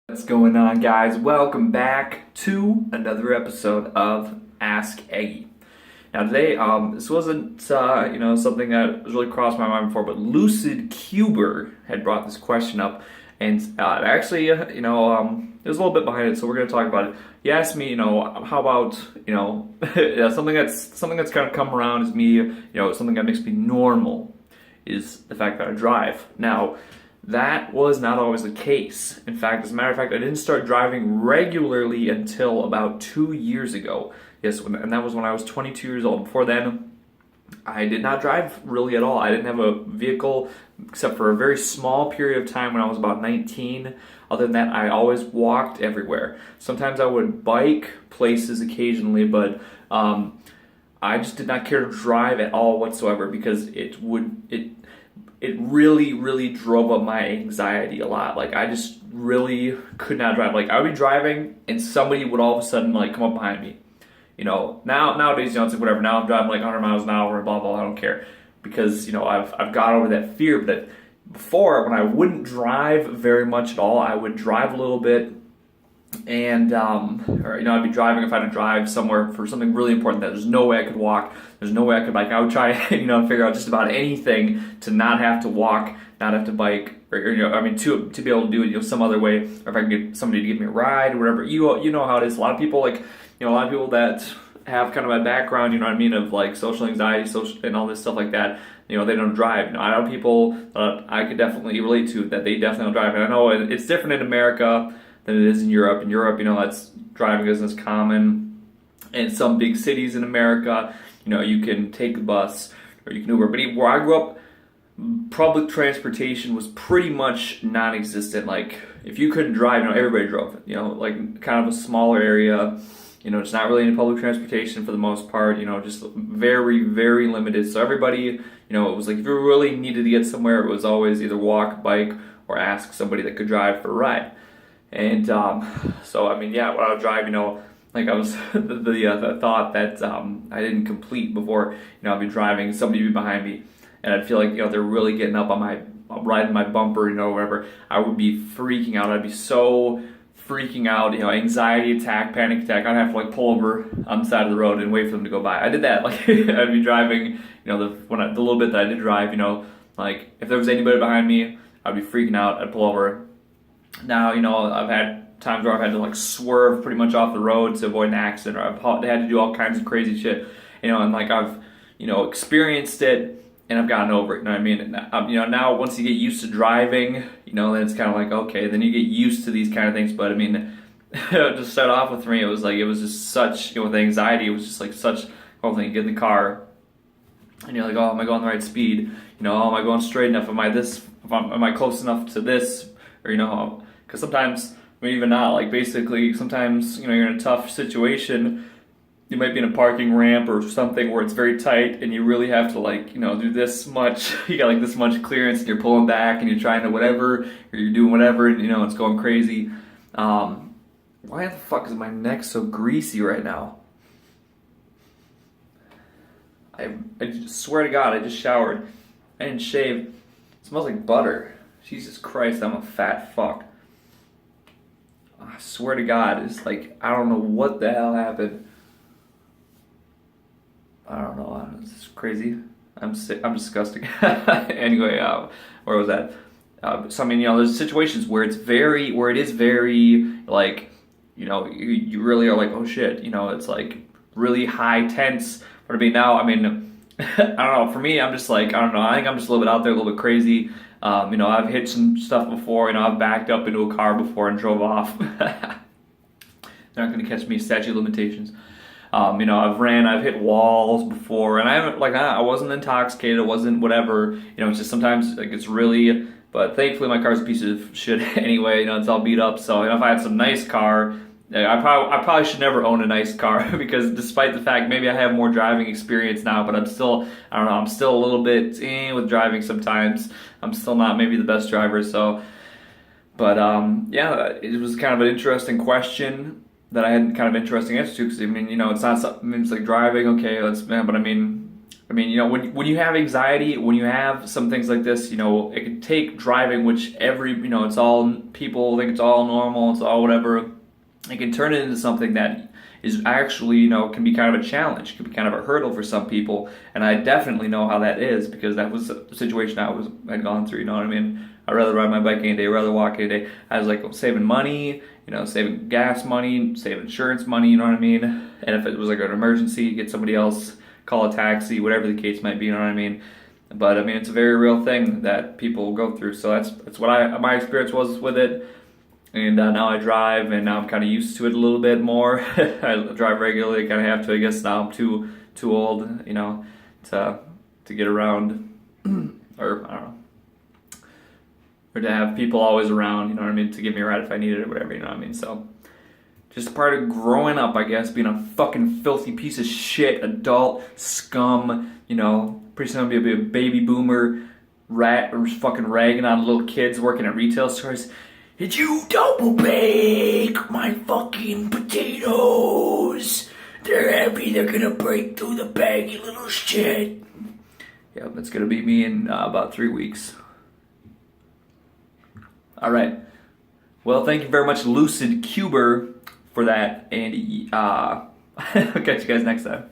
What's going on, guys? Welcome back to another episode of Ask Eggy. Now today, this wasn't something that was really crossed my mind before, but LucidCuber had brought this question up, and it was a little bit behind it, so we're going to talk about it. He asked me, how about something that's kind of come around is me, something that makes me normal is the fact that I drive. Now, that was not always the case. In fact, as a matter of fact, I didn't start driving regularly until about 2 years ago. Yes, and that was when I was 22 years old. Before then, I did not drive really at all. I didn't have a vehicle except for a very small period of time when I was about 19. Other than that, I always walked everywhere. Sometimes I would bike places occasionally, but I just did not care to drive at all whatsoever because it really, really drove up my anxiety a lot. Like, I just really could not drive. Like, I would be driving and somebody would all of a sudden come up behind me. Nowadays, it's like whatever. Now I'm driving like 100 miles an hour and blah, blah, I don't care. Because, I've got over that fear. But before, when I wouldn't drive very much at all, I would drive a little bit. And, I'd be driving if I had to drive somewhere for something really important that there's no way I could walk, there's no way I could bike. I would try, figure out just about anything to not have to walk, not have to bike, or to be able to do it, some other way, or if I can get somebody to give me a ride or whatever. You know how it is. A lot of people, a lot of people that have kind of a background, of like social anxiety, and all this stuff like that, they don't drive. I know people that I could definitely relate to that they definitely don't drive. And I know it's different in America than it is in Europe. In Europe, that's driving isn't as common. In some big cities in America, you can take the bus or you can Uber. But where I grew up, public transportation was pretty much non-existent. Like, if you couldn't drive, everybody drove. Kind of a smaller area. It's not really any public transportation for the most part. Just very, very limited. So everybody, it was like if you really needed to get somewhere, it was always either walk, bike, or ask somebody that could drive for a ride. And when I would drive, I was the thought that I didn't complete before, I'd be driving, somebody would be behind me, and I'd feel like, they're really getting up on my, riding my bumper, whatever. I would be freaking out. I'd be so freaking out, anxiety attack, panic attack. I'd have to pull over on the side of the road and wait for them to go by. I did that. I'd be driving, the little bit that I did drive, if there was anybody behind me, I'd be freaking out. I'd pull over. Now, I've had times where I've had to swerve pretty much off the road to avoid an accident, or I've had to do all kinds of crazy shit, and I've, experienced it and I've gotten over it, And, now once you get used to driving, then it's kind of okay, then you get used to these kind of things. But to start off with, for me, it was just such, with anxiety, it was just such whole thing. You get in the car and you're oh, am I going the right speed? Oh, am I going straight enough? Am I close enough to this? Or, because sometimes, even not, basically, sometimes, you're in a tough situation, you might be in a parking ramp or something where it's very tight, and you really have to, do this much, you got, this much clearance, and you're pulling back, and you're trying to whatever, or you're doing whatever, and, it's going crazy. Why the fuck is my neck so greasy right now? I swear to God, I just showered. I didn't shave. It smells like butter. Jesus Christ, I'm a fat fuck. I swear to God, it's I don't know what the hell happened. I don't know, it's crazy. I'm sick, I'm disgusting. Anyway, where was that? There's situations where it is very, you really are oh shit, it's really high tense. But now, I don't know, for me, I'm just I don't know, I think I'm just a little bit out there, a little bit crazy. I've hit some stuff before, I've backed up into a car before and drove off. They're not going to catch me, statute of limitations. I've hit walls before, and I haven't, I wasn't intoxicated, it wasn't whatever, it's just sometimes, it's really, but thankfully my car's a piece of shit anyway, it's all beat up, so, if I had some nice car, I probably should never own a nice car because despite the fact maybe I have more driving experience now, but I'm still, I don't know, I'm still a little bit with driving sometimes. I'm still not maybe the best driver, so, but it was kind of an interesting question that I had kind of interesting answer to, because it's not something, it's driving, okay, but I mean, you know, when you have anxiety, when you have some things like this, you know, it can take driving, which you know, it's all, people think it's all normal, it's all whatever. It can turn it into something that is actually, you know, can be kind of a challenge, can be kind of a hurdle for some people. And I definitely know how that is, because that was the situation I'd gone through, you know what I mean? I'd rather ride my bike any day, rather walk any day. I was like saving money, you know, saving gas money, saving insurance money, you know what I mean? And if it was like an emergency, get somebody else, call a taxi, whatever the case might be, you know what I mean? But I mean, it's a very real thing that people go through. So that's what my experience was with it. And now I drive, and now I'm kind of used to it a little bit more. I drive regularly, kind of have to, I guess. Now I'm too old, you know, to get around, or I don't know, or to have people always around, you know what I mean, to give me a ride if I needed it or whatever, you know what I mean. So just part of growing up, I guess, being a fucking filthy piece of shit, adult scum, you know. Pretty soon I'll be a baby boomer, fucking ragging on little kids working at retail stores. Did you double bake my fucking potatoes? They're heavy, they're gonna break through the bag, you little shit. Yep, that's gonna be me in about 3 weeks. Alright. Well, thank you very much, LucidCuber, for that, and I'll catch you guys next time.